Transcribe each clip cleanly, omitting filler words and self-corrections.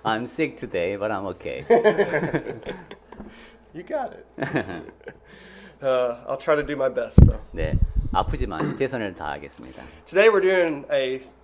I'm sick today, but I'm okay. You got it. I'll try to do my best though. 네, 아프지만 최선을 다하겠습니다. Today we're doing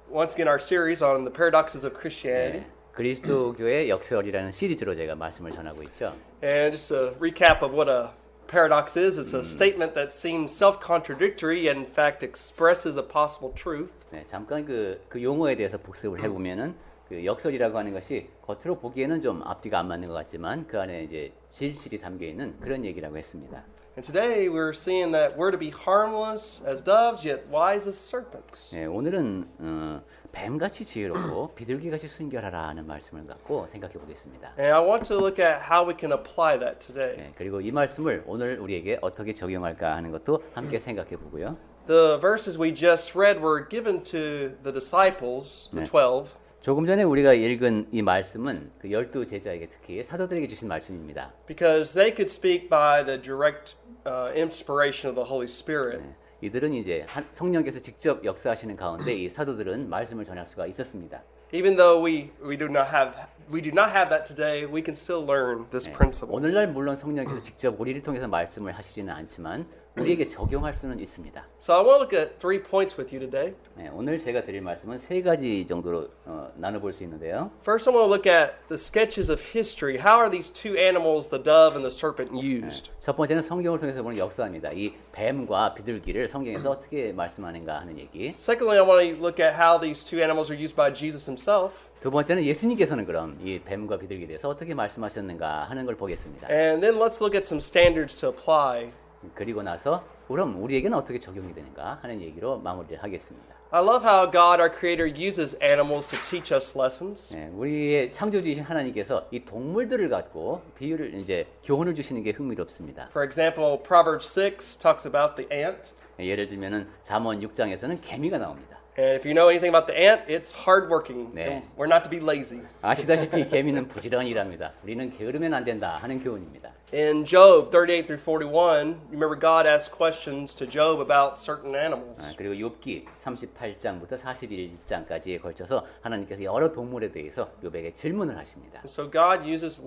once again our series on the paradoxes of Christianity. 네, 그리스도교의 역설이라는 시리즈로 제가 말씀을 전하고 있죠. And just a recap of what a paradox is. It's a statement that seems self-contradictory and in fact expresses a possible truth. 네, 잠깐 그 용어에 대해서 복습을 해보면은 그 역설이라고 하는 것이 겉으로 보기에는 좀 앞뒤가 안 맞는 것 같지만 그 안에 이제 진실이 담겨 있는 그런 얘기라고 했습니다. And today we're seeing that we're to be harmless as doves, yet wise as serpents. 네, 오늘은 뱀같이 지혜롭고 비둘기같이 순결하라 하는 말씀을 갖고 생각해 보겠습니다. And I want to look at how we can apply that today. 네, 그리고 이 말씀을 오늘 우리에게 어떻게 적용할까 하는 것도 함께 생각해 보고요. The verses we just read were given to the disciples, the 12. 조금 전에 우리가 읽은 이 말씀은 그 12 제자에게 특히 사도들에게 주신 말씀입니다. Because they could speak by the direct inspiration of the Holy Spirit. 네, 이들은 이제 성령께서 직접 역사하시는 가운데 이 사도들은 말씀을 전할 수가 있었습니다. Even though we do not have that today, we can still learn this principle. 오늘날 물론 성령께서 직접 우리를 통해서 말씀을 하시지는 않지만 우리에게 적용할 수는 있습니다. So I want to look at 3 points with you today. 네, 오늘 제가 드릴 말씀은 세 가지 정도로 나눠볼 수 있는데요. First, I want to look at the sketches of history. How are these two animals, the dove and the serpent, used? 첫 번째는 성경을 통해서 보는 역사입니다. 이 뱀과 비둘기를 성경에서 어떻게 말씀하는가 하는 얘기. Secondly, I want to look at how these two animals are used by Jesus himself. 두 번째는 예수님께서는 그럼 이 뱀과 비둘기에 대해서 어떻게 말씀하셨는가 하는 걸 보겠습니다. And then let's look at some standards to apply. 그리고 나서 그럼 우리에게는 어떻게 적용이 되는가 하는 얘기로 마무리를 하겠습니다. I love how God, our Creator, uses animals to teach us lessons. 네, 우리의 창조주이신 하나님께서 이 동물들을 갖고 비유를 이제 교훈을 주시는 게 흥미롭습니다. For example, Proverbs 6 talks about the ant. 예를 들면은 잠언 6장에서는 개미가 나옵니다. And if you know anything about the ant, it's hardworking. 네. We're not to be lazy. 아시다시피 개미는 부지런히 일합니다. 우리는 게으르면 안 된다 하는 교훈입니다. In Job 38 through 41, remember God asked questions to Job about certain animals. 그리고 욥기 38장부터 41장까지에 걸쳐서 하나님께서 여러 동물에 대해서 욥에게 질문을 하십니다. So God uses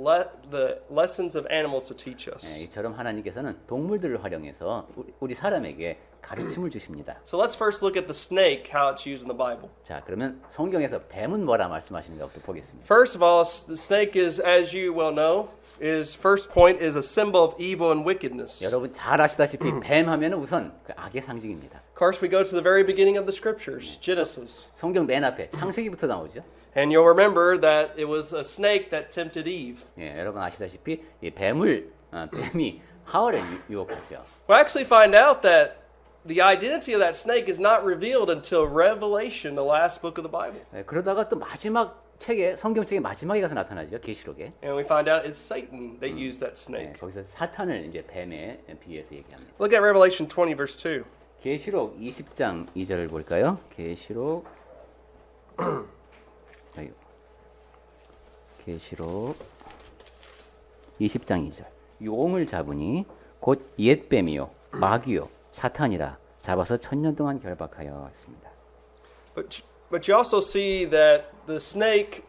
the lessons of animals to teach us. 이처럼 하나님께서는 동물들을 활용해서 우리 사람에게 가르침을 주십니다. So let's first look at the snake, how it's used in the Bible. 자, 그러면 성경에서 뱀은 뭐라 말씀하시는가부터 보겠습니다. First of all, the snake is, as you well know, first point is a symbol of evil and wickedness. 여러분 잘 아시다시피 뱀 하면은 우선 그 악의 상징입니다. Of course, we go to the very beginning of the scriptures, Genesis. 성경 맨 앞에 창세기부터 나오죠. And you'll remember that it was a snake that tempted Eve. 여러분 아시다시피 이 뱀이 하와를 유혹하죠. We actually find out that the identity of that snake is not revealed until Revelation, the last book of the Bible. 그러다가 또 마지막 성경책의 마지막에 가서 나타나죠. 계시록에. And we find out it's Satan that used that snake. 거기서 사탄을 이제 뱀에 비유해서 얘기합니다. Look at Revelation 20 verse 2. 계시록 20장 2절을 볼까요? 계시록 20장 2절. 용을 잡으니 곧 옛뱀이요 마귀요 사탄이라 잡아서 1000년 동안 결박하여 왔습니다. But you also see that the snake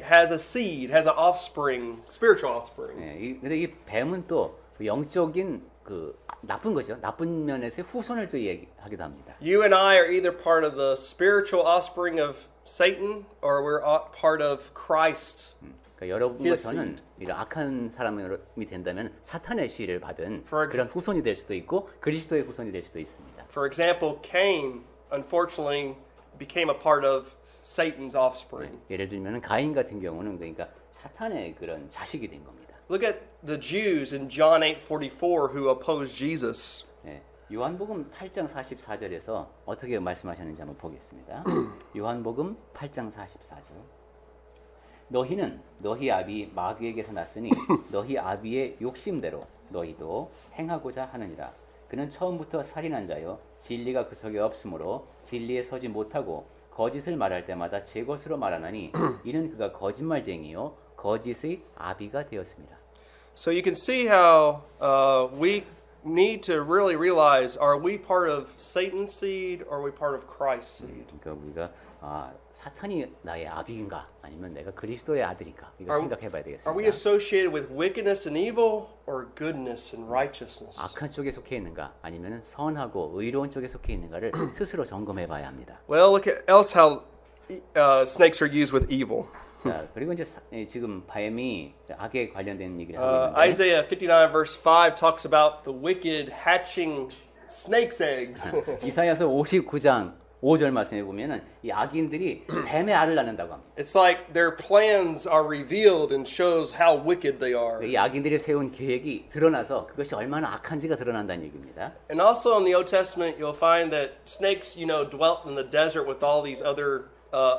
has a seed, has an offspring, spiritual offspring. 근데 이 뱀은 또 영적인 그 나쁜 거죠. 나쁜 면에서 후손을 또 얘기하기도 합니다. You and I are either part of the spiritual offspring of Satan or we're part of Christ. 그러니까 여러분과 저는 이런 악한 사람이 된다면 사탄의 씨를 받은 그런 후손이 될 수도 있고 그리스도의 후손이 될 수도 있습니다. For example, Cain unfortunately became a part of Satan's offspring. 예를 들면 가인 같은 경우는 그러니까 사탄의 그런 자식이 된 겁니다. Look at the Jews in John 8:44 who opposed Jesus. 요한복음 8장 44절에서 어떻게 말씀하셨는지 한번 보겠습니다. 요한복음 8장 44절. 너희는 너희 아비 마귀에게서 났으니 너희 아비의 욕심대로 너희도 행하고자 하느니라. 그는 처음부터 살인한 자요 진리가 그 속에 없으므로 진리에 서지 못하고 거짓을 말할 때마다 제 것으로 말하나니 이는 그가 거짓말쟁이요 거짓의 아비가 되었습니다. So you can see how we need to really realize, are we part of Satan's seed or are we part of Christ's seed? 그러니까 우리가 아, 사탄이 나의 아비인가 아니면 내가 그리스도의 아들인가 이걸 Are- 생각해봐야 Are we 되겠습니다. associated with wickedness and evil or goodness and righteousness? 악한 쪽에 속해 있는가 아니면 선하고 의로운 쪽에 속해 있는가를 스스로 점검해봐야 합니다. Well, look at else how snakes are used with evil. 자, 그리고 이제 지금 뱀이 악에 관련된 얘기를 하고 있는데 Isaiah 59 verse 5 talks about the wicked hatching snakes' eggs. 이사야서 59장 5절 말씀해 보면은 이 악인들이 뱀의 알을 낳는다고 합니다. It's like their plans are revealed and shows how wicked they are. 이 악인들이 세운 계획이 드러나서 그것이 얼마나 악한지가 드러난다는 얘기입니다. And also in the Old Testament, you'll find that snakes, dwelt in the desert with all these other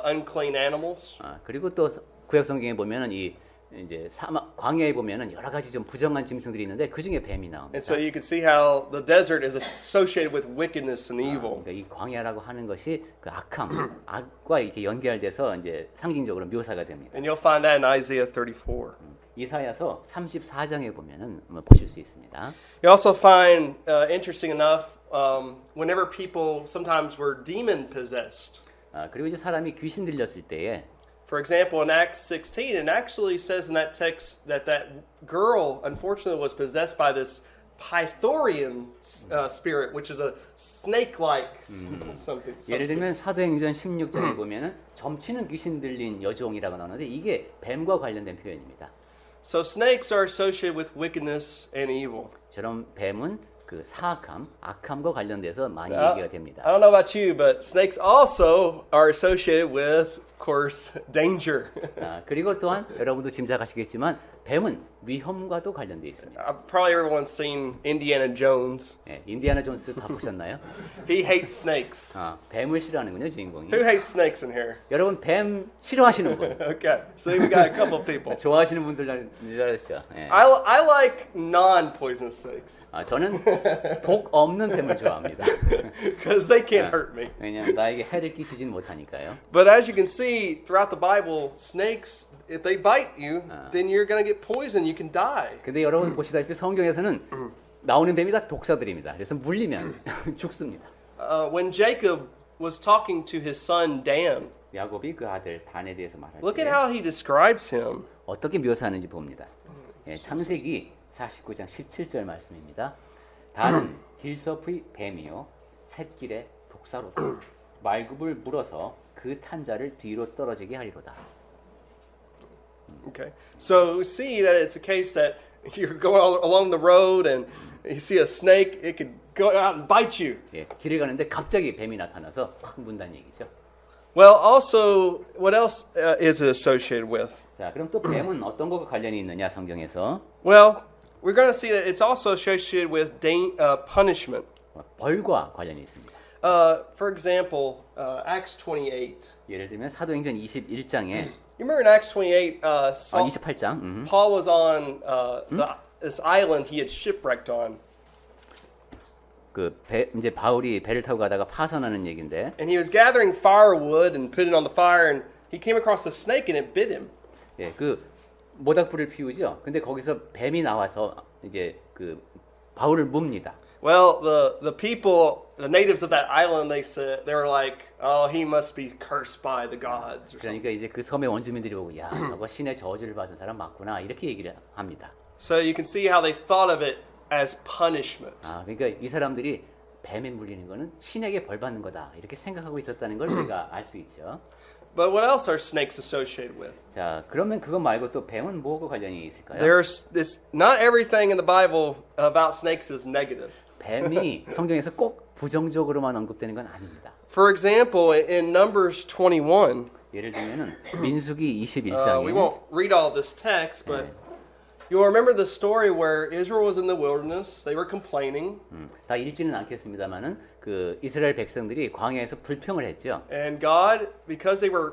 unclean animals. 그리고 또 구약 성경에 보면은 이 이제 사막 광야에 보면은 여러 가지 좀 부정한 짐승들이 있는데 그 중에 뱀이 나옵니다. And so you can see how the desert is associated with wickedness and evil. 그러니까 이 광야라고 하는 것이 그 악함, 악과 이렇게 연결돼서 이제 상징적으로 묘사가 됩니다. And you'll find that in Isaiah 34. 이사야서 34장에 보면은 보실 수 있습니다. You also find, interesting enough, whenever people sometimes were demon possessed. 그리고 이제 사람이 귀신 들렸을 때에 For example, in Acts 16, it actually says in that text that that girl, unfortunately, was possessed by this Pythorian spirit, which is a snake-like something. 예를 들면 사도행전 16장에 보면은 점치는 귀신 들린 여종이라고 나오는데 이게 뱀과 관련된 표현입니다. So snakes are associated with wickedness and evil. 저런 뱀은 그 사악함, 악함과 관련돼서 많이 I 얘기가 됩니다. don't know about you, but snakes also are associated with, of course, danger. 그리고 또한 여러분도 짐작하시겠지만 뱀은 위험과도 관련되어 있습니다. Probably everyone's seen Indiana Jones. 예, 인디아나 존스 다 보셨나요? He hates snakes. 뱀을 싫어하는군요, 주인공이. Who hates snakes in here? 여러분 뱀 싫어하시는 분, Okay, so we got a couple of people. 좋아하시는 분들 알았죠. 예. I like non-poisonous snakes 저는 독 없는 뱀을 좋아합니다. because they can't hurt me. 왜냐하면 나에게 해를 끼치진 못하니까요. But as you can see throughout the Bible, snakes, if they bite you, then you're going to get poisoned. You can die. 근데 여러분 보시다시피 성경에서는 나오는 뱀이 다 독사들입니다. 그래서 물리면 죽습니다. When Jacob was talking to his son Dan, 야곱이 그 아들 단에 대해서 말할 look at 때 how he describes him. 어떻게 묘사하는지 봅니다. 예, 창세기 49장 17절 말씀입니다. 단은 힐서프의 뱀이요 샛길의 독사로다. 말굽을 물어서 그 탄자를 뒤로 떨어지게 하리로다. Okay, so we see that it's a case that you're going along the road and you see a snake, it could go out and bite you. 예, 길을 가는데 갑자기 뱀이 나타나서 확 문다는 얘기죠. Well, also, what else is it associated with? 자, 그럼 또 뱀은 어떤 것과 관련이 있느냐 성경에서? Well, we're going to see that it's also associated with punishment. 벌과 관련이 있습니다. For example, Acts 28. 예를 들면 사도행전 21장에 You remember in Acts 28, 28장 Paul was on this island he had shipwrecked on. 이제 바울이 배를 타고 가다가 파선하는 얘긴데 And he was gathering firewood and putting it on the fire, and he came across a snake and it bit him. 예, 그 모닥불을 피우죠. 근데 거기서 뱀이 나와서 이제 그 바울을 뭅니다. Well, the people, the natives of that island, they were like, oh, he must be cursed by the gods or something. 그러니까 이제 그 섬의 원주민들이 보고 야, 저거 신의 저주를 받은 사람 맞구나 이렇게 얘기를 합니다. So you can see how they thought of it as punishment. 그러니까 이 사람들이 뱀에 물리는 거는 신에게 벌 받는 거다 이렇게 생각하고 있었다는 걸 우리가 알 수 있죠. But what else are snakes associated with? 자, 그러면 그거 말고 또 뱀은 뭐하고 관련이 있을까요? Not everything in the Bible about snakes is negative. 뱀이 성경에서 꼭 부정적으로만 언급되는 건 아닙니다. For example, in Numbers 21, 예를 들면은 민수기 we 21장에 won't read all this text, but you'll remember the story where Israel was in the wilderness. They were complaining, 다 읽지는 않겠습니다만은 그 이스라엘 백성들이 광야에서 불평을 했죠. and God, because they were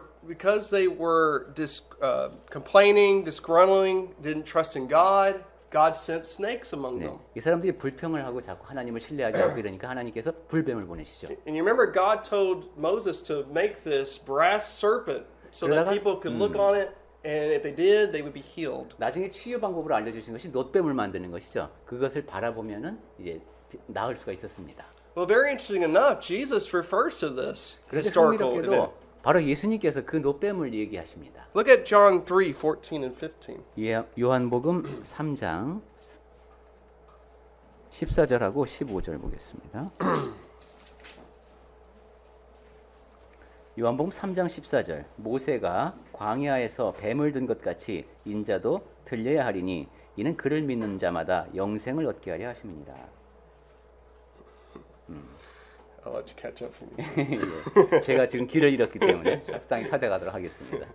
complaining, disgruntling, didn't trust in God, God sent snakes among 네, them. 이 사람들이 불평을 하고 자꾸 하나님을 신뢰하지 않고 이러니까 하나님께서 불뱀을 보내시죠. And you remember God told Moses to make this brass serpent so that 그러다가- people could look on it, and if they did, they would be healed. 나중에 치유 방법으로 알려주신 것이 놋뱀을 만드는 것이죠. 그것을 바라보면은 이제 나을 수가 있었습니다. Well, very interesting enough, Jesus refers to this 그런데 historical event. 흥미롭게도 바로 예수님께서 그 노뱀을 얘기하십니다. Look at John 3, 14 and 15. 요한복음 3장 14절하고 15절 보겠습니다. 요한복음 3장 14절 모세가 광야에서 뱀을 든 것 같이 인자도 들려야 하리니 이는 그를 믿는 자마다 영생을 얻게 하려 하심이니라. I'll let you catch up for me. 예, 제가 지금 길을 잃었기 때문에 적당히 찾아가도록 하겠습니다.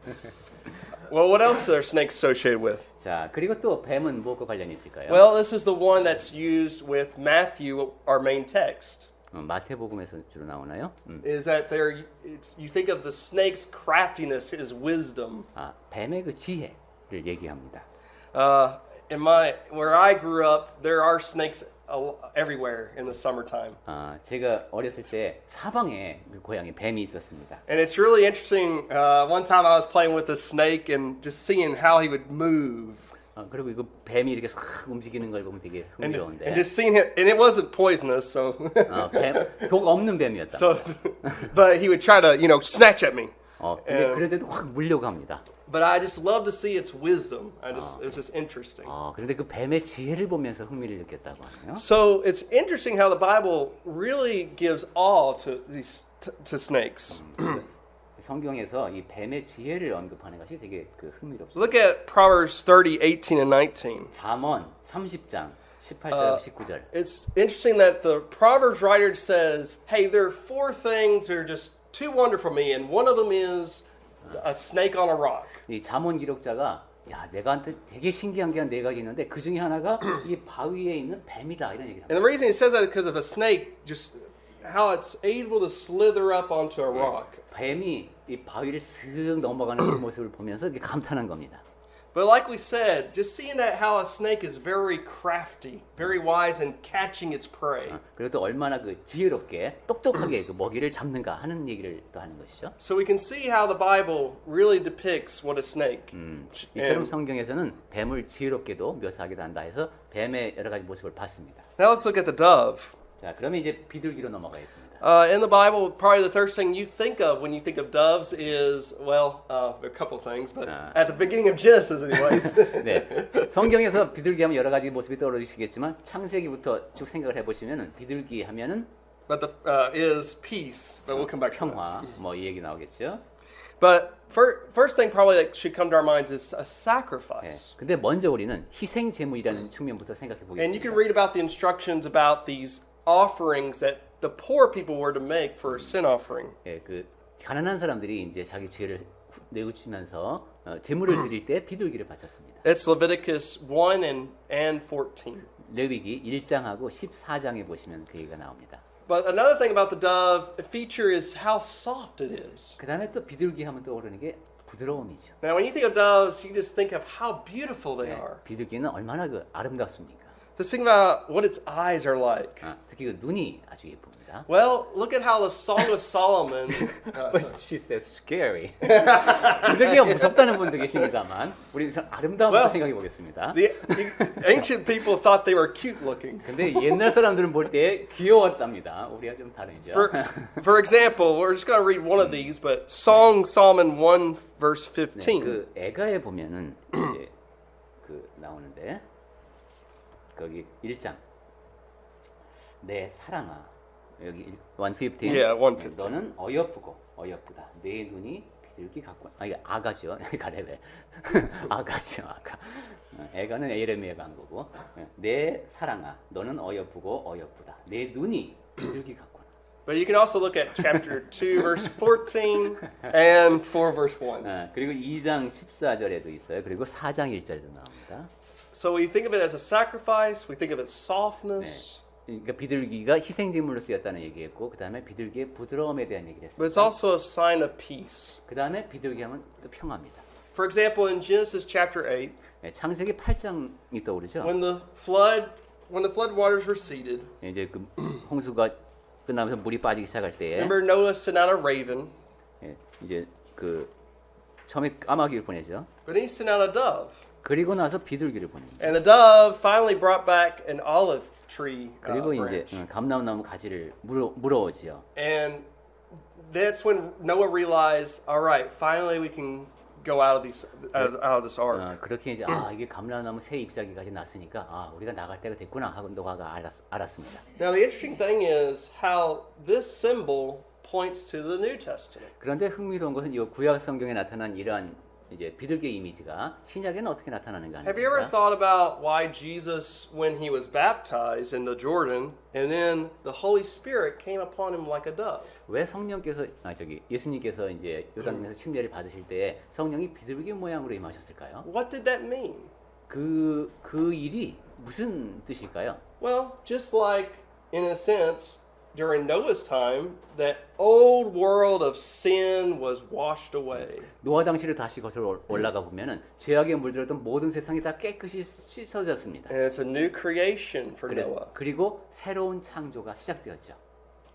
Well, what else are snakes associated with? 자, 그리고 또 뱀은 무엇과 관련이 있을까요? Well, this is the one that's used with Matthew, our main text. 마태복음에서 주로 나오나요? Is that you think of the snake's craftiness as wisdom. 뱀의 그 지혜를 얘기합니다. Where I grew up, there are snakes everywhere in the summertime. 제가 어렸을 때 사방에 그 고향에 뱀이 있었습니다. And it's really interesting. One time I was playing with a snake and just seeing how he would move. 그리고 이거 뱀이 이렇게 싹 움직이는 걸 보면 되게 And 흥미로운데. just seeing him, and it wasn't poisonous, so. 독 없는 뱀이었다. But he would try to, snatch at me. 근데 그런데도 확 물려고 합니다. But I just love to see its wisdom. It's just interesting. 그런데 그 뱀의 지혜를 보면서 흥미를 느꼈다고 하네요. So it's interesting how the Bible really gives awe to snakes. 성경에서 이 뱀의 지혜를 언급하는 것이 되게 그 흥미롭습니다. Look at Proverbs 30, 18 and 19. 잠언 30장 18절 19절. It's interesting that the Proverbs writer says, hey, there are four things that are just too wonderful for me, and one of them is a snake on a rock. 이 잠언 기록자가 내가한테 되게 신기한 게 한 네 가지 있는데 그 중에 하나가 이 바위에 있는 뱀이다 이런 얘기를 합니다. And the reason he says that is because of a snake, just how it's able to slither up onto a rock. 뱀이 이 바위를 슥 넘어가는 그 모습을 보면서 이렇게 감탄한 겁니다. But like we said, just seeing that how a snake is very crafty, very wise in catching its prey. 그리고 또 얼마나 그 지혜롭게 똑똑하게 그 먹이를 잡는가 하는 얘기를 또 하는 것이죠. So we can see how the Bible really depicts what a snake. 이처럼 성경에서는 뱀을 지혜롭게도 묘사하기도 한다 해서 뱀의 여러 가지 모습을 봤습니다. Now let's look at the dove. 자, 그러면 이제 비둘기로 넘어가겠습니다. In the Bible, probably the first thing you think of when you think of doves is, well, there are a couple of things, but at the beginning of Genesis anyways. 네, 성경에서 비둘기 하면 여러 가지 모습이 떠오르시겠지만 창세기부터 쭉 생각을 해보시면은 비둘기 하면은 But is peace, but we'll come back to that. 평화 뭐 이 얘기 나오겠죠. But first thing probably that should come to our minds is a 네, sacrifice. 근데 먼저 우리는 희생 제물이라는 측면부터 생각해 And you can 보겠습니다. read about the instructions about these offerings that the poor people were to make for a sin offering. 예, 그 가난한 사람들이 이제 자기 죄를 내우치면서 제물을 드릴 때 비둘기를 바쳤습니다. It's Leviticus 1 and 14. 레위기 1장하고 14장에 보시면 그 얘기가 나옵니다. But another thing about the dove feature is how soft it is. 그 다음에 또 비둘기 하면 떠오르는 게 부드러움이죠. Now, when you think of doves, you just think of how beautiful they 네, are. 비둘기는 얼마나 그 아름답습니까? Just think about what its eyes are like. 특히 그 눈이 아주 예쁩니다. Well, look at how the Song of Solomon. She says scary. 비둘기가 무섭다는 분도 계십니다만 우리 아름다움부터 생각해 보겠습니다. The ancient people thought they were cute looking. 근데 옛날 사람들은 볼 때 귀여웠답니다. 우리가 좀 다르죠. For example, we're just going to read one of these, but Song Solomon 1 verse 15. 네, 그 애가에 보면은 이제 그 나오는데 거기 1장 내 사랑아 여기 115 Yeah, 115. 너는 어여쁘다 내 눈이 비둘기 같고 이게 아가죠 가레베 아가죠 아가 애가는 에레미야가 한 거고 내 사랑아 너는 어여쁘다 내 눈이 비둘기 같고 But you can also look at chapter 2 verse 14 and 4 verse 1. 그리고 2장 14절에도 있어요. 그리고 4장 1절에도 나옵니다. So we think of it as a sacrifice, we think of its softness. 그러니까 비둘기가 희생제물로 쓰였다는 얘기했고 그 다음에 비둘기의 부드러움에 대한 얘기를 But it's 했습니다. also a sign of peace. 그 다음에 비둘기 하면 또 평화입니다. For example, in Genesis chapter 8, 네, 창세기 8장이 떠오르죠. when the flood waters receded, 이제 그 홍수가 끝나면서 물이 빠지기 시작할 때에 remember Noah sent out a raven, 이제 그 처음에 까마귀를 보내죠. but then he sent out a dove. 그리고 나서 비둘기를 보냅니다. And the dove finally brought back an olive tree 그리고 이제 branch. 감나무 가지를 물어오지요. And that's when Noah realized, all right, finally we can go out of this ark. 그렇게 이제 이게 감람나무 새 잎사귀까지 났으니까 우리가 나갈 때가 됐구나 하고 노아가 알았습니다. Now the interesting thing is how this symbol points to the New Testament. 그런데 흥미로운 것은 이 구약 성경에 나타난 이러한 이제 비둘기 이미지가 신약에는 어떻게 나타나는가 하는 Have you ever 겁니다. thought about why Jesus, when he was baptized in the Jordan, and then the Holy Spirit came upon him like a dove? 왜 성령께서 예수님께서 이제 요단강에서 침례를 받으실 때 성령이 비둘기 모양으로 임하셨을까요? What did that mean? 그 일이 무슨 뜻일까요? Well, just like in a sense, during Noah's time, that old world of sin was washed away. 노아 당시를 다시 거슬러 올라가 보면은 죄악에 물들었던 모든 세상이 다 깨끗이 씻어졌습니다. And it's a new creation for Noah. 그리고 새로운 창조가 시작되었죠.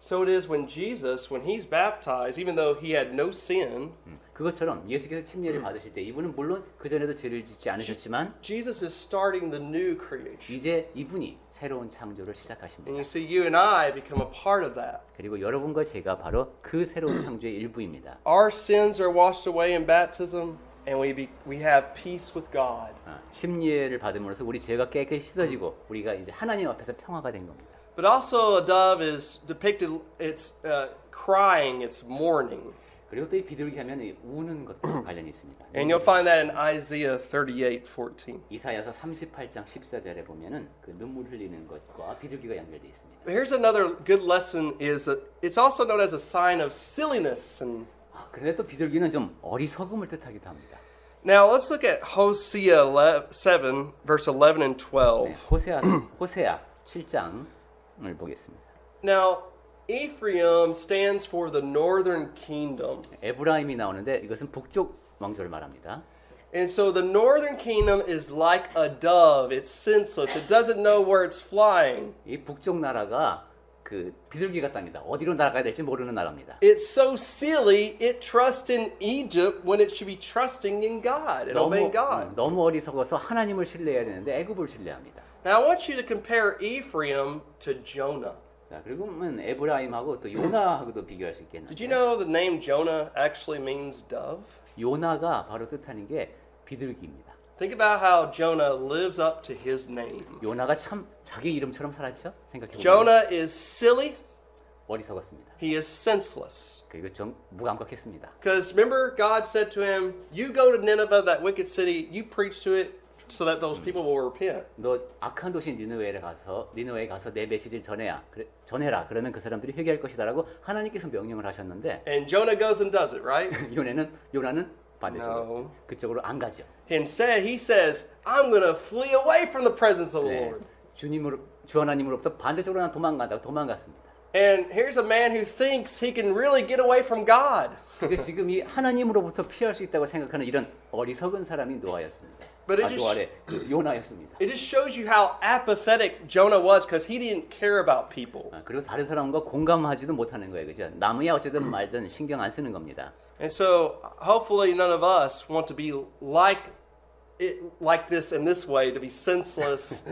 So it is when Jesus, when he's baptized, even though he had no sin, 그것처럼 예수께서 침례를 받으실 때 이분은 물론 그 전에도 죄를 짓지 않으셨지만 Jesus is starting the new creation. 이제 이분이 새로운 창조를 And 시작하십니다. you see, you and I become a part of that. 그리고 여러분과 제가 바로 그 새로운 창조의 일부입니다. Our sins are washed away in baptism, and we have peace with God. 침례를 받음으로써 우리 죄가 깨끗이 씻어지고 우리가 이제 하나님 앞에서 평화가 된 겁니다. But also, a dove is depicted, it's crying, it's mourning. 그리고 또 이 비둘기 하면 이 우는 것과 관련이 있습니다. And you'll find that in Isaiah 38:14. 이사야서 38장 14절에 보면은 그 눈물 흘리는 것과 비둘기가 연결되어 있습니다. But here's another good lesson is that it's also known as a sign of silliness. And 그런데 또 비둘기는 좀 어리석음을 뜻하기도 합니다. now let's look at Hosea 7, verse 11 and 12. 호세아 7장을 보겠습니다. Now, Ephraim stands for the northern kingdom. 에브라임이 나오는데 이것은 북쪽 왕조를 말합니다. And so the northern kingdom is like a dove. It's senseless. It doesn't know where it's flying. 이 북쪽 나라가 그 비둘기 같답니다. 어디로 날아가야 될지 모르는 나라입니다. It's so silly, it trusts in Egypt when it should be trusting in God and obeying God. 너무 어리석어서 하나님을 신뢰해야 되는데 애굽을 신뢰합니다. Now I want you to compare Ephraim to Jonah. 자, 그리고는 에브라임하고 또 요나하고도 비교할 수 있겠는데. Did you know the name Jonah actually means dove? 요나가 바로 뜻하는 게 비둘기입니다. Think about how Jonah lives up to his name. 요나가 참 자기 이름처럼 살았죠? 생각해 보면 Jonah is silly, 어리석었습니다. he is senseless. 그리고 좀 무감각했습니다. Because remember, God said to him, you go to Nineveh, that wicked city, you preach to it so that those people will repent. 너 악한 도시 니느웨에 가서 내 메시지를 전해라. 그러면 그 사람들이 회개할 것이다라고 하나님께서 명령을 하셨는데 And Jonah goes and does it, right? 요나는 반대쪽으로 No. 그쪽으로 안 가죠. Instead, he says, I'm going to flee away from the presence of the 네, Lord. 주 하나님으로부터 반대쪽으로 도망갔습니다. And here's a man who thinks he can really get away from God. 그게 지금 이 하나님으로부터 피할 수 있다고 생각하는 이런 어리석은 사람이 노아였습니다. But it 요나였습니다. It just shows you how apathetic Jonah was because he didn't care about people. 그리고 다른 사람과 공감하지도 못하는 거예요, 그죠? 남이야 어쨌든 말든 신경 안 쓰는 겁니다. And so hopefully none of us want to be like this in this way, to be senseless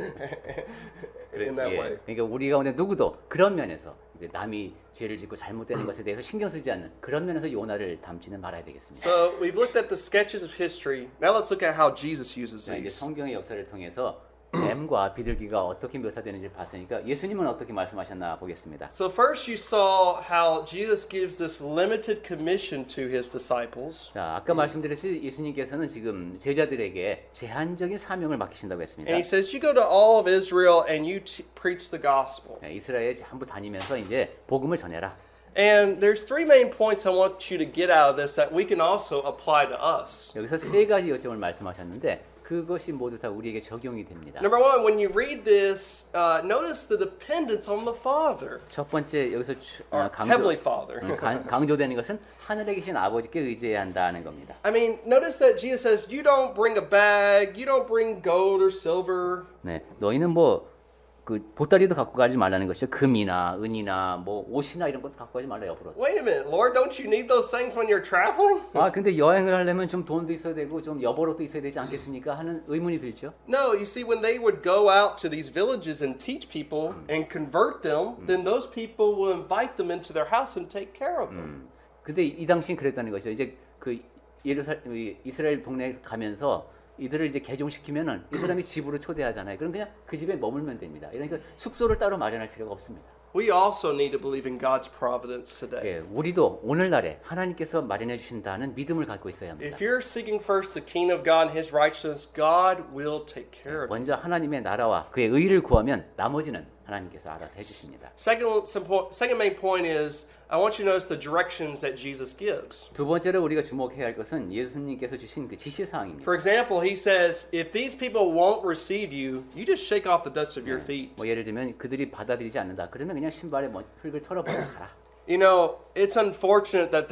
in that way. 그러니까 우리 가운데 누구도 그런 면에서 이제 남이 죄를 짓고 잘못되는 것에 대해서 신경 쓰지 않는 그런 면에서 요나를 담지는 말아야 되겠습니다. So we've looked at the sketches of history. Now let's look at how Jesus uses 자, 이제 these. 성경의 역사를 통해서 뱀과 비둘기가 어떻게 묘사되는지를 봤으니까 예수님은 어떻게 말씀하셨나 보겠습니다. So first you saw how Jesus gives this limited commission to his disciples. 자, 아까 말씀드렸듯이 예수님께서는 지금 제자들에게 제한적인 사명을 맡기신다고 했습니다. And he says, you go to all of Israel and you preach the gospel. 네, 이스라엘에 전부 다니면서 이제 복음을 전해라. And there's three main points I want you to get out of this that we can also apply to us. 여기서 세 가지 요점을 말씀하셨는데 그것이 모두 다 우리에게 적용이 됩니다. Number one, when you read this, notice the dependence on the Father, 첫 번째 여기서 Heavenly Father. 강조되는 것은 하늘에 계신 아버지께 의지해야 한다는 겁니다. I mean, notice that Jesus says, you don't bring a bag, you don't bring gold or silver. 네, 너희는 그 보따리도 갖고 가지 말라는 것이죠. 금이나 은이나 옷이나 이런 것도 갖고 가지 말라 옆으로. Wait a minute, Lord, don't you need those things when you're traveling? 근데 여행을 하려면 좀 돈도 있어야 되고 좀 여벌옷도 있어야 되지 않겠습니까? 하는 의문이 들죠. No, you see, when they would go out to these villages and teach people and convert them, then those people will invite them into their house and take care of them. 근데 이 당시엔 그랬다는 거죠. 이제 그 이스라엘 동네에 가면서 이들을 이제 개종시키면은 이 사람이 집으로 초대하잖아요. 그럼 그냥 그 집에 머물면 됩니다. 그러니까 숙소를 따로 마련할 필요가 없습니다. We also need to believe in God's providence today. 예, 우리도 오늘날에 하나님께서 마련해 주신다는 믿음을 갖고 있어야 합니다. If you're seeking first the kingdom of God and His righteousness, God will take care of it. 먼저 하나님의 나라와 그의 의를 구하면 나머지는 하나님께서 알아서 해주십니다. Second main point is I want you to notice the directions that Jesus gives. 두 번째로 우리가 주목해야 할 것은 예수님께서 주신 그 지시사항입니다. For example, He says, if these people won't receive you, you just shake off the dust of your feet. 뭐 예를 들면 그들이 받아들이지 않는다. 그러면 그냥 신발에 흙을 털어버려 가라. You know, it's unfortunate that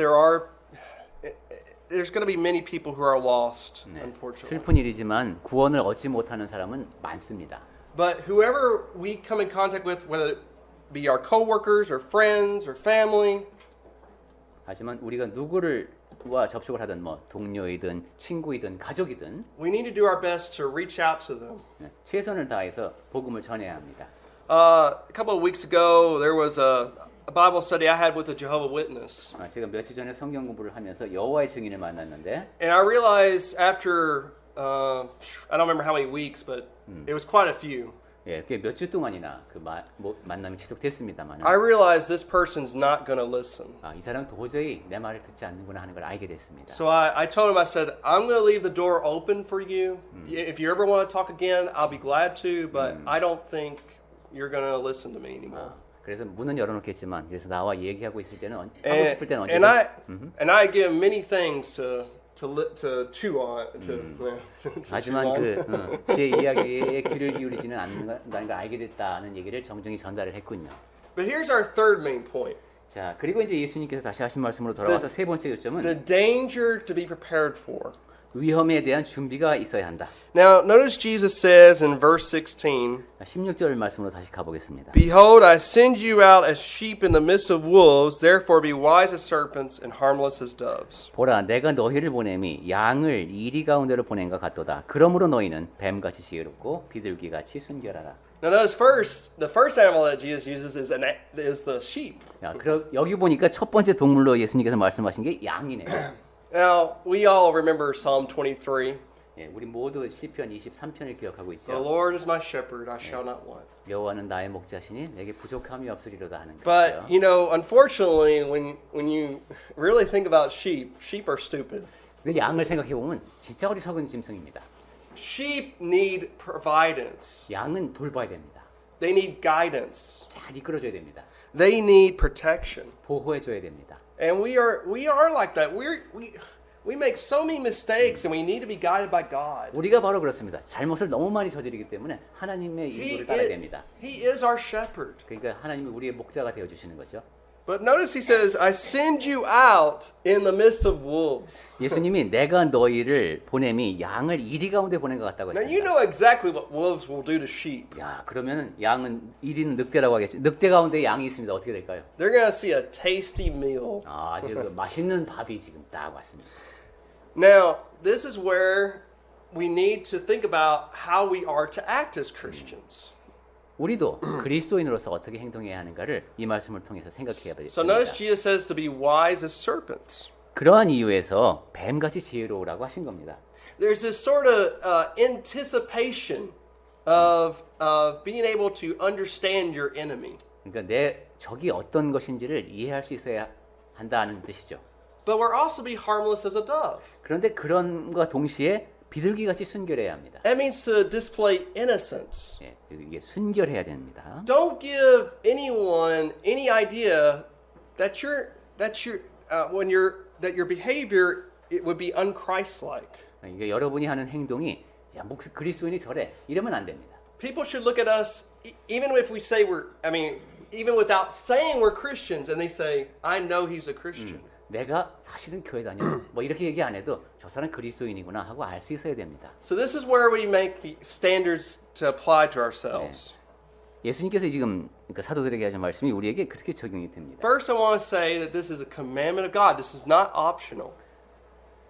there's going to be many people who are lost, unfortunately. 슬픈 일이지만 구원을 얻지 못하는 사람은 많습니다. But whoever we come in contact with, whether it be our coworkers or friends or family, 하지만 우리가 누구와 접촉을 하든 뭐 동료이든 친구이든 가족이든 we need to do our best to reach out to them. 최선을 다해서 복음을 전해야 합니다. A couple of weeks ago, there was a Bible study I had with a Jehovah's Witness. 제가 며칠 전에 성경 공부를 하면서 여호와의 증인을 만났는데 And I realized after, I don't remember how many weeks, but it was quite a few. 예, 그게 몇 주 동안이나 그 만남이 지속됐습니다만 I realized this person's not going to listen. 이 사람은 도저히 내 말을 듣지 않는구나 하는 걸 알게 됐습니다. So I told him, I said, I'm going to leave the door open for you. If you ever want to talk again, I'll be glad to, but I don't think you're going to listen to me anymore. 그래서 문은 열어놓겠지만 그래서 나와 얘기하고 있을 때는 하고 And, 싶을 때는 and 언제든 I give him many things to chew on, to chew 하지만 on. 제 이야기에 귀를 기울이지는 않는다는 걸 알게 됐다는 얘기를 정중히 전달을 했군요. But here's our third main point. 자, 그리고 이제 예수님께서 다시 하신 말씀으로 돌아와서 세 번째 요점은 The danger to be prepared for. 위험에 대한 준비가 있어야 한다. Now, notice Jesus says in verse 16, 16절 말씀으로 다시 가보겠습니다. Behold, I send you out as sheep in the midst of wolves, therefore be wise as serpents and harmless as doves. 보라, 내가 너희를 보냄이 양을 이리 가운데로 보낸 것 같도다. 그러므로 너희는 뱀같이 지혜롭고 비둘기같이 순결하라. Now notice first, the first animal that Jesus uses is the sheep. 야, 여기 보니까 첫 번째 동물로 예수님께서 말씀하신 게 양이네요. Now, we all remember Psalm 23. 예, 우리 모두 시편 23편을 기억하고 The 있죠. Lord is my shepherd, I shall not want. 여호와는 나의 목자시니 내게 부족함이 없으리로다 하는 But, 거죠. you know, unfortunately, when you really think about sheep are stupid. 그 양을 생각해 보면 진짜 어리석은 짐승입니다. Sheep need providence. 양은 돌봐야 됩니다. They need guidance. 잘 이끌어줘야 됩니다. They need protection. 보호해줘야 됩니다. And we are like that. We make so many mistakes and we need to be guided by God. 우리가 바로 그렇습니다. 잘못을 너무 많이 저지르기 때문에 하나님의 인도를 따라야 됩니다. He is our shepherd. 그러니까 하나님이 우리의 목자가 되어 주시는 거죠. But notice he says, I send you out in the midst of wolves. 예수님이 내가 너희를 보냄이 양을 이리 가운데 보낸 것 같다고 Now you 했습니다. know exactly what wolves will do to sheep. 야, 그러면 양은 이리는 늑대라고 하겠죠. 늑대 가운데 양이 있습니다. 어떻게 될까요? They're going to see a tasty meal. 아주 그 맛있는 밥이 지금 딱 왔습니다. Now, this is where we need to think about how we are to act as Christians. 우리도 그리스도인으로서 어떻게 행동해야 하는가를 이 말씀을 통해서 생각해야 So notice 됩니다. Jesus says to be wise as serpents. 그러한 이유에서 뱀같이 지혜로우라고 하신 겁니다. There's this sort of anticipation of being able to understand your enemy. 그러니까 내 적이 어떤 것인지를 이해할 수 있어야 한다는 뜻이죠. But we're also be harmless as a dove. 그런데 그런과 동시에 비둘기같이 순결해야 합니다. That means to display innocence. 예, 이게 순결해야 됩니다. Don't give anyone any idea that your behavior it would be unchristlike. 이게 여러분이 하는 행동이 야, 그리스도인이 저래 이러면 안 됩니다. People should look at us even if we say even without saying we're Christians and they say I know he's a Christian. 내가 사실은 교회 다녀. 뭐 이렇게 얘기 안 해도 저 사람 그리스도인이구나 하고 알 수 있어야 됩니다. So this is where we make the standards to apply to ourselves. 예수님께서 지금 그러니까 사도들에게 하신 말씀이 우리에게 그렇게 적용이 됩니다. First, I want to say that this is a commandment of God. This is not optional.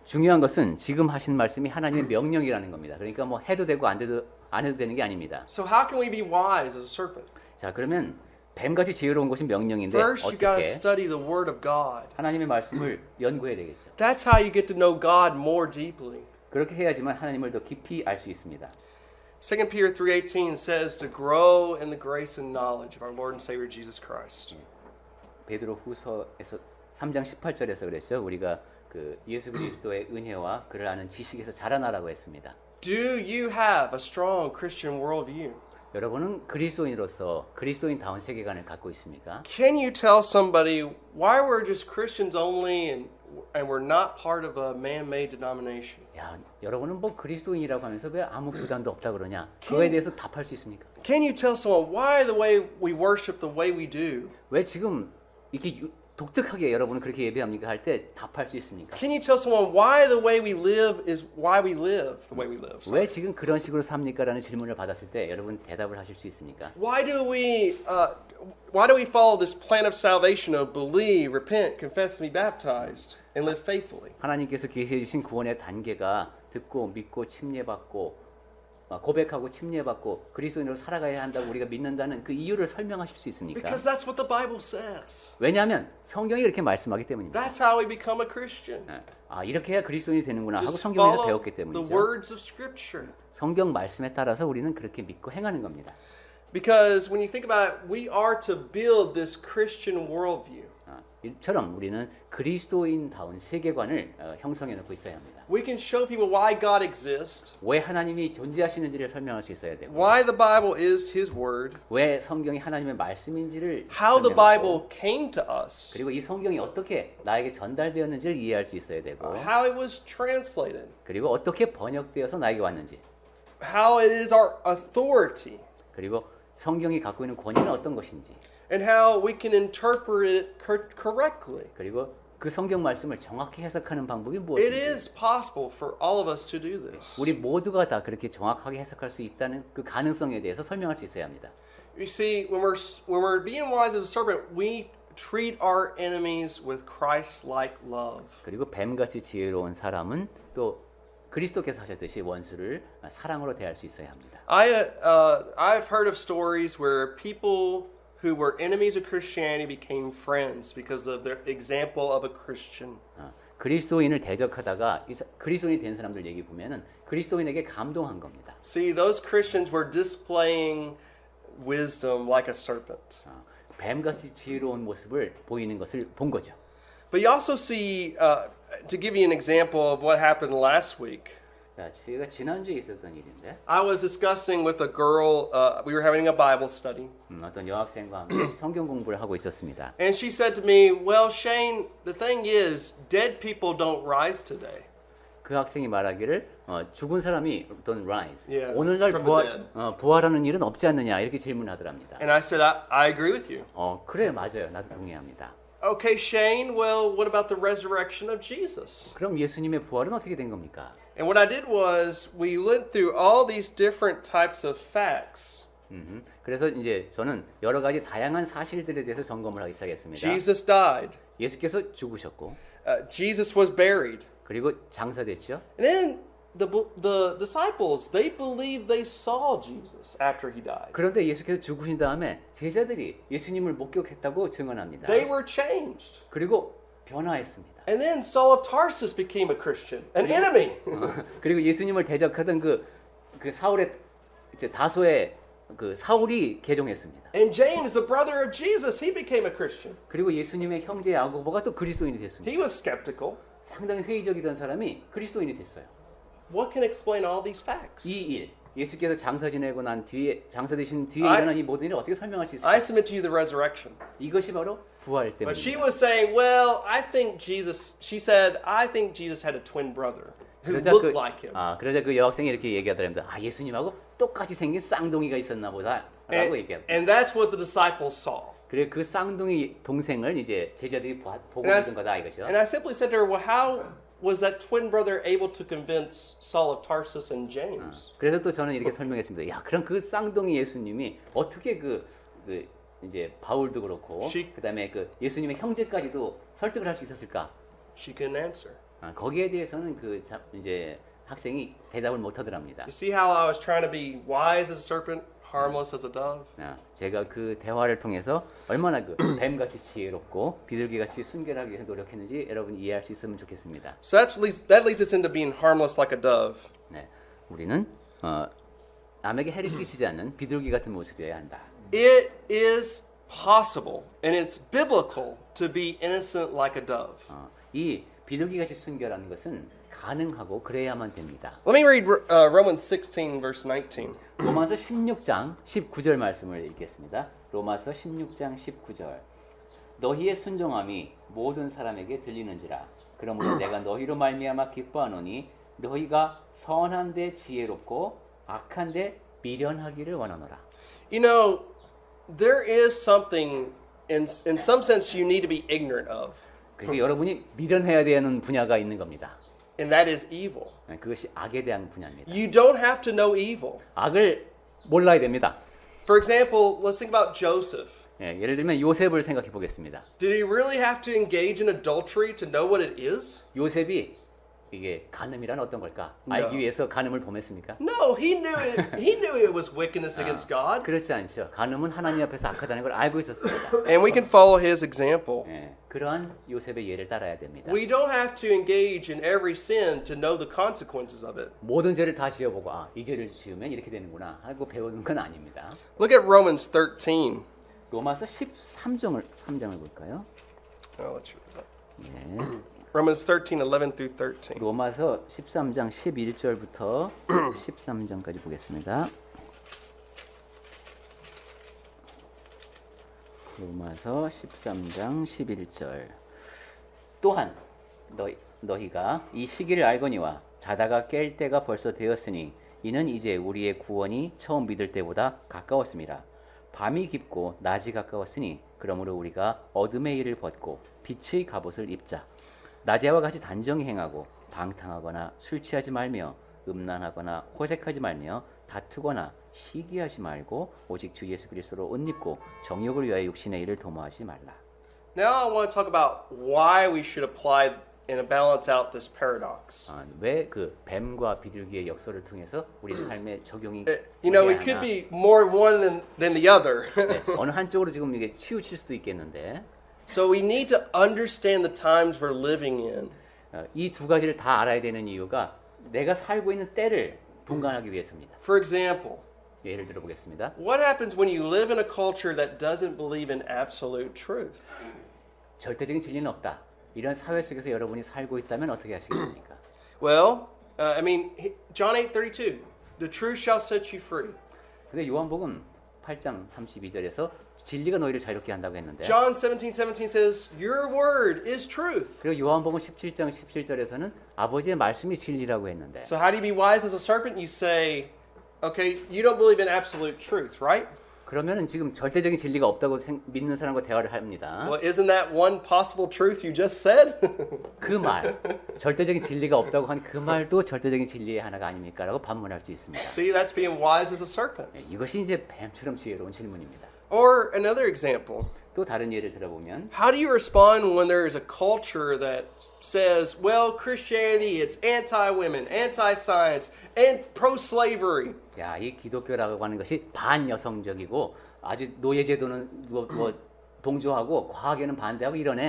중요한 것은 지금 하신 말씀이 하나님의 명령이라는 겁니다. 그러니까 뭐 해도 되고 안 해도 되는 게 아닙니다. So how can we be wise as a serpent? 자, 그러면 뱀같이 지혜로운 것이 명령인데 First, you got to 어떻게 study the Word of God. 하나님의 말씀을 연구해야 되겠죠. That's how you get to know God more deeply. 그렇게 해야지만 하나님을 더 깊이 알 수 있습니다. 2 Peter 3:18 says to grow in the grace and knowledge of our Lord and Savior Jesus Christ. 베드로 후서에서 3장 18절에서 그랬죠. 우리가 그 예수 그리스도의 은혜와 그를 아는 지식에서 자라나라고 했습니다. Do you have a strong Christian worldview? 여러분은 그리스도인으로서 그리스도인다운 세계관을 갖고 있습니까? Can you tell somebody why we're just Christians only and we're not part of a man-made denomination? 야, 여러분은 뭐 그리스도인이라고 하면서 왜 아무 부담도 없다 그러냐? 그거에 대해서 답할 수 있습니까? Can you tell someone why the way we worship the way we do? 왜 지금 이렇게 독특하게 여러분은 그렇게 예배합니까? 할 때 답할 수 있습니까? Can you tell someone why the way we live is why we live the way we live? 왜 지금 그런 식으로 삽니까? 라는 질문을 받았을 때 여러분 대답을 하실 수 있습니까? Why do we follow this plan of salvation of believe, repent, confess, and be baptized, and live faithfully? 하나님께서 계시해 주신 구원의 단계가 듣고 믿고 침례받고 고백하고 침례받고 그리스도인으로 살아가야 한다고 우리가 믿는다는 그 이유를 설명하실 수 있습니까? Because that's what the Bible says. 왜냐하면 성경이 이렇게 말씀하기 때문입니다. That's how we become a Christian. 아, 이렇게 해야 그리스도인이 되는구나 하고 Just 성경에서 follow 배웠기 the 때문이죠. words of Scripture. 성경 말씀에 따라서 우리는 그렇게 믿고 행하는 겁니다. Because when you think about it, we are to build this Christian worldview. 이처럼 우리는 그리스도인다운 세계관을 형성해 놓고 있어야 합니다. We can show people why God exists, 왜 하나님이 존재하시는지를 설명할 수 있어야 되고 why the Bible is His Word, 왜 성경이 하나님의 말씀인지를 how the 설명하고 Bible came to us, 그리고 이 성경이 어떻게 나에게 전달되었는지를 이해할 수 있어야 되고 how it was translated, 그리고 어떻게 번역되어서 나에게 왔는지 how it is our authority, 그리고 성경이 갖고 있는 권위는 어떤 것인지 and how we can interpret it correctly. 그리고 그 성경 말씀을 정확히 해석하는 방법이 It 무엇인지 is possible for all of us to do this. 우리 모두가 다 그렇게 정확하게 해석할 수 있다는 그 가능성에 대해서 설명할 수 있어야 합니다. You see, when we're being wise as a serpent, we treat our enemies with Christ-like love. 그리고 뱀같이 지혜로운 사람은 또 그리스도께서 하셨듯이 원수를 사랑으로 대할 수 있어야 합니다. I've heard of stories where people who were enemies of Christianity became friends because of their example of a Christian. 그리스도인을 대적하다가 그리스도인이 된 사람들 얘기 보면은 그리스도인에게 감동한 겁니다. See, those Christians were displaying wisdom like a serpent. 뱀같이 지혜로운 모습을 보이는 것을 본 거죠. But you also see, to give you an example of what happened last week, 자, 제가 지난주에 있었던 일인데 I was discussing with a girl, we were having a Bible study, 어떤 여학생과 함께 성경 공부를 하고 있었습니다. and she said to me, well, Shane, the thing is, dead people don't rise today. 그 학생이 말하기를 죽은 사람이 don't rise. Yeah, 오늘날 from the dead. 부활하는 일은 없지 않느냐 이렇게 질문하더랍니다. And I said, I agree with you. 그래 맞아요. 나도 동의합니다. Okay, Shane, well, what about the resurrection of Jesus? 그럼 예수님의 부활은 어떻게 된 겁니까? And what I did was, we went through all these different types of facts. 그래서 이제 저는 여러 가지 다양한 사실들에 대해서 점검을 하기 시작했습니다. Jesus died. 예수께서 죽으셨고 Jesus was buried. 그리고 장사됐죠. And then the disciples, they believed they saw Jesus after he died. 그런데 예수께서 죽으신 다음에 제자들이 예수님을 목격했다고 증언합니다. They were changed. 그리고 변화했습니다. And then Saul of Tarsus became a Christian, an enemy. 그리고 예수님을 대적하던 그 사울의 이제 다소의 그 사울이 개종했습니다. And James, the brother of Jesus, he became a Christian. 그리고 예수님의 형제 야고보가 또 그리스도인이 됐습니다. He was skeptical. 상당히 회의적이던 사람이 그리스도인이 됐어요. What can explain all these facts? 이 일, 예수께서 장사 지내고 난 뒤에 장사 되신 뒤에 일어난 이 모든 일을 어떻게 설명할 수 있을까요? I submit to you the resurrection. 이것이 바로 부활 But she 때문입니다. was saying, well, she said, I think Jesus had a twin brother who looked like him. 그러자 그 여학생이 이렇게 얘기하더랍니다. 예수님하고 똑같이 생긴 쌍둥이가 있었나 보다라고 얘기합니다. And that's what the disciples saw. 그래 그 쌍둥이 동생을 이제 제자들이 보고 있는 거다 이것이요. And I simply said to her, well, how was that twin brother able to convince Saul of Tarsus and James? 그래서 또 저는 이렇게 설명했습니다. 야, 그럼 그 쌍둥이 예수님이 어떻게 그 이제 바울도 그렇고 그다음에 그 예수님의 형제까지도 설득을 할 수 있었을까? She couldn't answer. 거기에 대해서는 이제 학생이 대답을 못 하더랍니다. You see how I was trying to be wise as a serpent, Harmless as a dove. 제가 그 대화를 통해서 얼마나 그 뱀같이 지혜롭고 비둘기같이 순결하기 위해서 노력했는지 여러분이 이해할 수 있으면 좋겠습니다. So that leads us into being harmless like a dove. 네, 우리는 남에게 해를 끼치지 않는 비둘기 같은 모습이어야 한다. It is possible and it's biblical to be innocent like a dove. 이 비둘기같이 순결한 것은 가능하고 그래야만 됩니다. Let me read Romans 16 verse 19. 로마서 16장 19절 말씀을 읽겠습니다. 로마서 16장 19절. 너희의 순종함이 모든 사람에게 들리는지라. 그러므로 내가 너희로 말미암아 기뻐하노니 너희가 선한데 지혜롭고 악한데 미련하기를 원하노라. You know, there is something in some sense you need to be ignorant of. 그게 여러분이 미련해야 되는 분야가 있는 겁니다. And that is evil. 그것이 악에 대한 분야입니다. You don't have to know evil. 악을 몰라야 됩니다. For example, let's think about Joseph. 예를 들면 요셉을 생각해 보겠습니다. Did he really have to engage in adultery to know what it is? 요셉이 이게 간음이란 어떤 걸까? 알기 위해서 간음을 범했습니까? No, he knew it was wickedness against God. 그렇지 않죠. 간음은 하나님 앞에서 악하다는 걸 알고 있었습니다. And we can follow his example. 그러한 요셉의 예를 따라야 됩니다. We don't have to engage in every sin to know the consequences of it. 모든 죄를 다 지어보고 이 죄를 지으면 이렇게 되는구나 하고 배우는 건 아닙니다. Look at Romans 13. 로마서 13장을 볼까요? Oh, let's read that. 네. Romans 13, 11 through 13. 로마서 13장 11절부터 13장까지 보겠습니다. 로마서 13장 11절. 또한 너희가 이 시기를 알거니와 자다가 깰 때가 벌써 되었으니 이는 이제 우리의 구원이 처음 믿을 때보다 가까웠습니다. 밤이 깊고 낮이 가까웠으니 그러므로 우리가 어둠의 일을 벗고 빛의 갑옷을 입자. 낮에와 같이 단정히 행하고 방탕하거나 술 취하지 말며 음란하거나 호색하지 말며 다투거나 시기하지 말고 오직 주 예수 그리스도로 옷 입고 정욕을 위하여 육신의 일을 도모하지 말라. Now I want to talk about why we should apply and balance out this paradox. 왜 그 뱀과 비둘기의 역설을 통해서 우리 삶에 적용이 You know, 되어야 it could 하나? be more one than the other. 네, 어느 한쪽으로 지금 이게 치우칠 수도 있겠는데 So we need to understand the times we're living in. 이 두 가지를 다 알아야 되는 이유가 내가 살고 있는 때를 분간하기 위해서입니다. For example, 예를 들어 보겠습니다. what happens when you live in a culture that doesn't believe in absolute truth? 절대적인 진리는 없다. 이런 사회 속에서 여러분이 살고 있다면 어떻게 하시겠습니까? Well, I mean, John 8:32, the truth shall set you free. 근데 요한복음 8장 32절에서 진리가 너희를 자유롭게 한다고 했는데 John 17:17 says, your word is truth. 그리고 요한복음 17장 17절에서는 아버지의 말씀이 진리라고 했는데 So how do you be wise as a serpent? You say, okay, you don't believe in absolute truth, right? 그러면은 지금 절대적인 진리가 없다고 믿는 사람과 대화를 합니다. Well, isn't that one possible truth you just said? 그 말, 절대적인 진리가 없다고 한 그 말도 절대적인 진리의 하나가 아닙니까라고 반문할 수 있습니다. See, that's being wise as a serpent. 이것이 이제 뱀처럼 지혜로운 질문입니다. Or another example. 또 다른 예를 들어보면 How do you respond when there is a culture that says, well, Christianity, it's anti-women, anti-science, and pro-slavery? 야, 이 기독교라고 하는 것이 반여성적이고 아주 노예제도는 동조하고 과학에는 반대하고 이런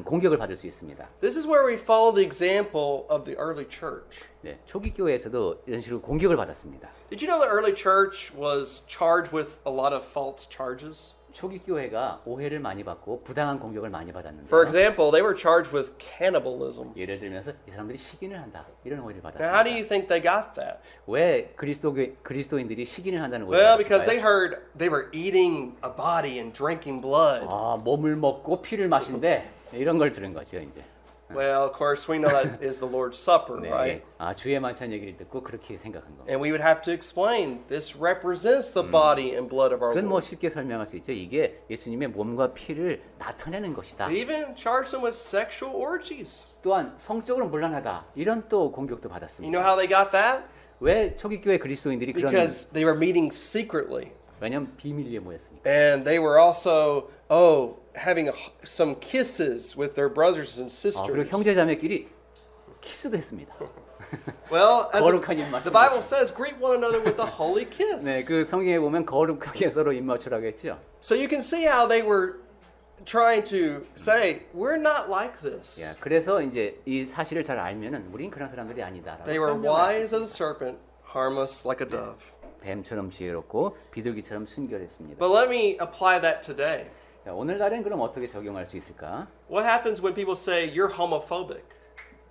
공격을 받을 수 있습니다. This is where we follow the example of the early church. 네, 초기 교회에서도 이런 식으로 공격을 받았습니다. Did you know the early church was charged with a lot of false charges? 초기 교회가 오해를 많이 받고 부당한 공격을 많이 받았는데 For example, they were charged with cannibalism. 예를 들면서 이 사람들이 식인을 한다 이런 오해를 Now, how do 받았습니다. you think they got that? 왜 그리스도인들이 식인을 한다는 오해를 Well, because 받았을까요? they heard they were eating a body and drinking blood. 몸을 먹고 피를 마신대 이런 걸 들은 거죠 이제. Well, of course, we know that is the Lord's Supper, 네, right? 주의 만찬 얘기를 듣고 그렇게 생각한 겁니다. And we would have to explain this represents the body and blood of our 그건 Lord. 쉽게 설명할 수 있죠. 이게 예수님의 몸과 피를 나타내는 것이다. They even charged them with sexual orgies. 또한 성적으로 문란하다. 이런 또 공격도 You 받았습니다. know how they got that? 왜 초기 교회 그리스도인들이 그런 Because they were meeting secretly. 왜냐면 비밀리에 모였으니까. And they were also, having some kisses with their brothers and 그리고 sisters. 형제자매끼리 키스도 했습니다. Well, as 거룩한 입 the Bible says, greet one another with a holy kiss. 네, 그 성경에 보면 거룩하게 서로 입 맞추라고 했죠. So you can see how they were trying to say, we're not like this. 예, 그래서 이제 이 사실을 잘 알면은 우린 그런 사람들이 아니다라고 They were 설명할 수 wise as a 있습니다. serpent, harmless like a dove. 뱀처럼 지혜롭고 비둘기처럼 순결했습니다. But let me apply that today. 자, 오늘날엔 그럼 어떻게 적용할 수 있을까? What happens when people say you're homophobic?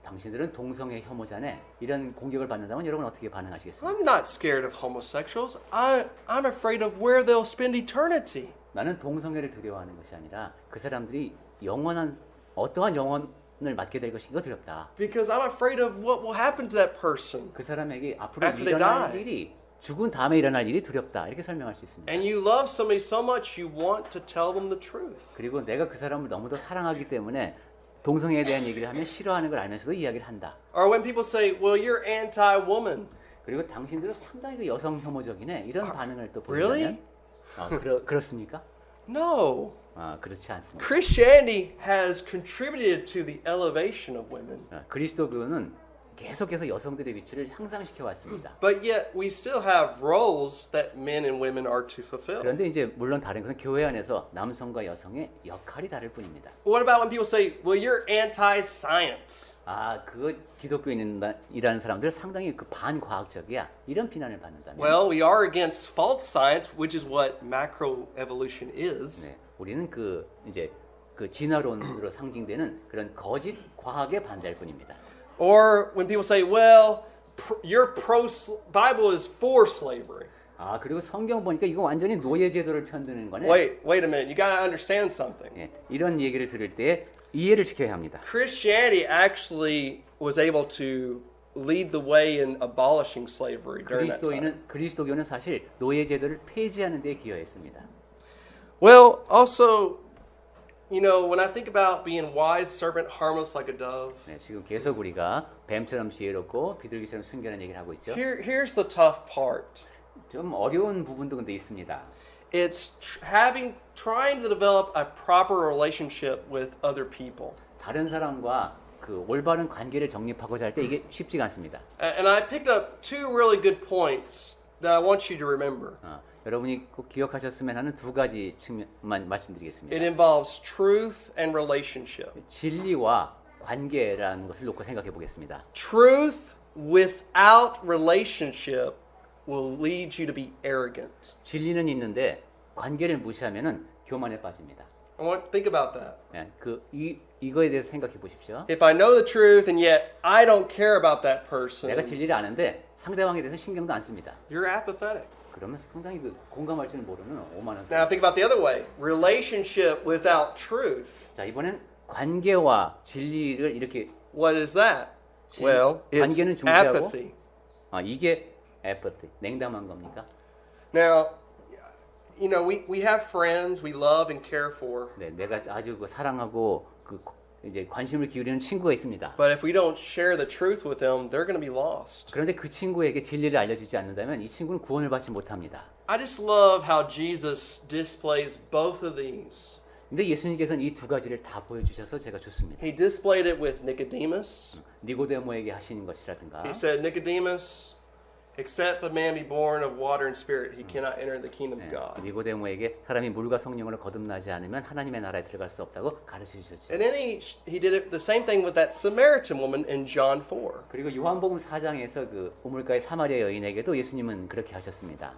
당신들은 동성애 혐오자네. 이런 공격을 받는다면 여러분 어떻게 반응하시겠습니까? I'm not scared of homosexuals. I'm afraid of where they'll spend eternity. 나는 동성애를 두려워하는 것이 아니라 그 사람들이 영원한 어떠한 영혼을 맡게 될 것이 이거 두렵다. Because I'm afraid of what will happen to that person. 그 사람에게 앞으로 After they 일어날 die. 일이 죽은 다음에 일어날 일이 두렵다. 이렇게 설명할 수 있습니다. And you love somebody so much you want to tell them the truth. 그리고 내가 그 사람을 너무도 사랑하기 때문에 동성애에 대한 얘기를 하면 싫어하는 걸 알면서도 이야기를 한다. Or when people say, well, you're anti-woman. 그리고 당신들은 상당히 그 여성 혐오적이네. 이런 반응을 또 Really? 보이면 그렇습니까? No. 그렇지 않습니다. Christianity has contributed to the elevation of women. 그리스도교는 계속해서 여성들의 위치를 향상시켜 왔습니다. But yet we still have roles that men and women are to fulfill. 그런데 이제 물론 다른 것은 교회 안에서 남성과 여성의 역할이 다를 뿐입니다. What about when people say, well, you're anti-science? 그 기독교인이라는 사람들 상당히 그 반과학적이야. 이런 비난을 받는다면 Well, we are against false science, which is what macroevolution is. 네, 우리는 이제 그 진화론으로 상징되는 그런 거짓 과학에 반대할 뿐입니다. Or when people say, well, your Bible is for slavery. 그리고 성경 보니까 이거 완전히 노예 제도를 편드는 거네. Wait a minute. You got to understand something. 예, 이런 얘기를 들을 때 이해를 시켜야 합니다. Christianity actually was able to lead the way in abolishing slavery during that time. 그리스도교는 사실 노예 제도를 폐지하는 데 기여했습니다. Well, also, you know, when I think about being wise serpent, harmless like a dove, 네, 지금 계속 우리가 뱀처럼 지혜롭고 비둘기처럼 순결한 얘기를 하고 있죠. here's the tough part. 좀 어려운 부분도 근데 있습니다. It's trying to develop a proper relationship with other people. 다른 사람과 그 올바른 관계를 정립하고자 할 때 이게 쉽지가 않습니다. And I picked up two really good points that I want you to remember. 여러분이 꼭 기억하셨으면 하는 두 가지 측면만 말씀드리겠습니다. It involves truth and relationship. 진리와 관계라는 것을 놓고 생각해 보겠습니다. Truth without relationship will lead you to be arrogant. 진리는 있는데 관계를 무시하면은 교만에 빠집니다. I want to think about that. 네, 이거에 대해서 생각해 보십시오. If I know the truth and yet I don't care about that 내가 person, 진리를 아는데 상대방에 대해서 신경도 안 씁니다. you're apathetic. 그러면 상당히 공감할지는 모르는 오만한 Now 사람. think about the other way. Relationship without truth. 자, 이번엔 관계와 진리를 이렇게 What is that? Well, it's 관계는 중시하고 apathy. 이게 apathy, 냉담한 겁니까? Now, you know, we have friends we love and care for. 네, 내가 아주 사랑하고 이제 관심을 기울이는 친구가 있습니다. But if we don't share the truth with them, they're going to be lost. 그런데 그 친구에게 진리를 알려주지 않는다면 이 친구는 구원을 받지 못합니다. I just love how Jesus displays both of these. 근데 예수님께서는 이 두 가지를 다 보여주셔서 제가 좋습니다. He displayed it with Nicodemus. 니고데모에게 하시는 것이라든가 He said, Nicodemus, except a man be born of water and spirit, he cannot enter the kingdom of God. 니고데모에게 사람이 물과 성령으로 거듭나지 않으면 하나님의 나라에 들어갈 수 없다고 가르쳐 주셨죠. And then he did it the same thing with that Samaritan woman in John 4. 그리고 요한복음 4장에서 그 우물가의 사마리아 여인에게도 예수님은 그렇게 하셨습니다.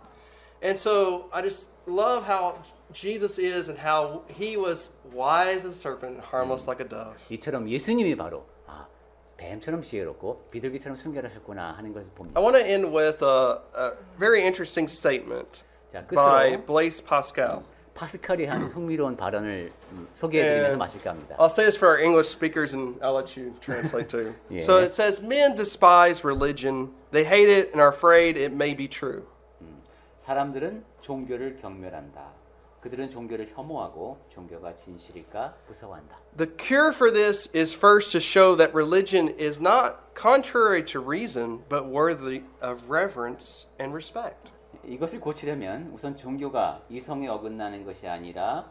And so I just love how Jesus is and how he was wise as a serpent, harmless like a dove. 이처럼 예수님이 바로 뱀처럼 지혜롭고 비둘기처럼 순결하셨구나 하는 것을 봅니다. I want to end with a very interesting statement 자, by 끝으로 Blaise Pascal. 파스칼이 한 흥미로운 발언을 소개해드리면서 마칠까 합니다. I'll say this for our English speakers and I'll let you translate too. Yeah. So it says, men despise religion. They hate it and are afraid it may be true. 사람들은 종교를 경멸한다. 그들은 종교를 혐오하고 종교가 진실일까 무서워한다. The cure for this is first to show that religion is not contrary to reason, but worthy of reverence and respect. 이것을 고치려면 우선 종교가 이성에 어긋나는 것이 아니라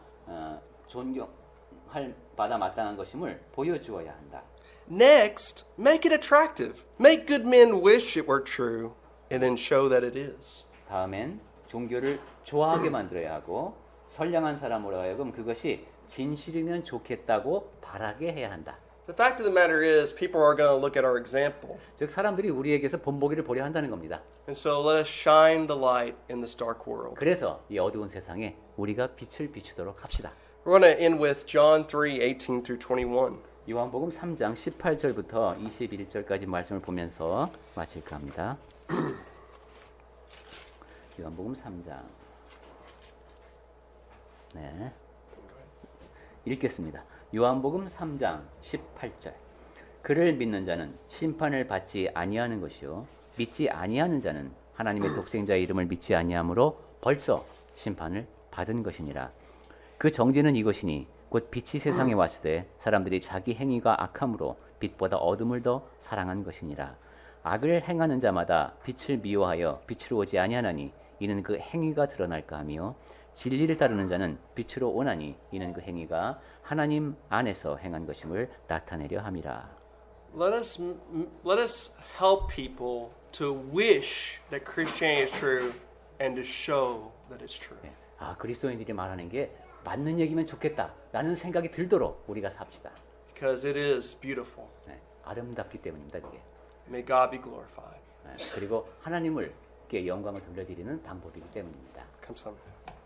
존경할 바다 마땅한 것임을 보여주어야 한다. Next, make it attractive. Make good men wish it were true, and then show that it is. 다음엔 종교를 좋아하게 만들어야 하고 선량한 사람으로 하여금 그것이 진실이면 좋겠다고 바라게 해야 한다. The fact of the matter is, people are going to look at our example. 즉 사람들이 우리에게서 본보기를 보려 한다는 겁니다. And so let us shine the light in this dark world. 그래서 이 어두운 세상에 우리가 빛을 비추도록 합시다. We're going to end with John 3:18 through 21. 요한복음 3장 18절부터 21절까지 말씀을 보면서 마칠까 합니다. 요한복음 3장. 네. 읽겠습니다. 요한복음 3장 18절. 그를 믿는 자는 심판을 받지 아니하는 것이요 믿지 아니하는 자는 하나님의 독생자의 이름을 믿지 아니하므로 벌써 심판을 받은 것이니라. 그 정죄는 이것이니 곧 빛이 세상에 왔을 때 사람들이 자기 행위가 악함으로 빛보다 어둠을 더 사랑한 것이니라. 악을 행하는 자마다 빛을 미워하여 빛으로 오지 아니하나니 이는 그 행위가 드러날까 하며 진리를 따르는 자는 빛으로 오나니 이는 그 행위가 하나님 안에서 행한 것임을 나타내려 함이라. Let us help people to wish that Christianity is true and to show that it's true. 아, 그리스도인들이 말하는 게 맞는 얘기면 좋겠다 라는 생각이 들도록 우리가 삽시다. Because it is beautiful. 네, 아름답기 때문입니다. 그게. May God be glorified. 네, 그리고 하나님께 영광을 돌려드리는 방법이기 때문입니다. 감사합니다.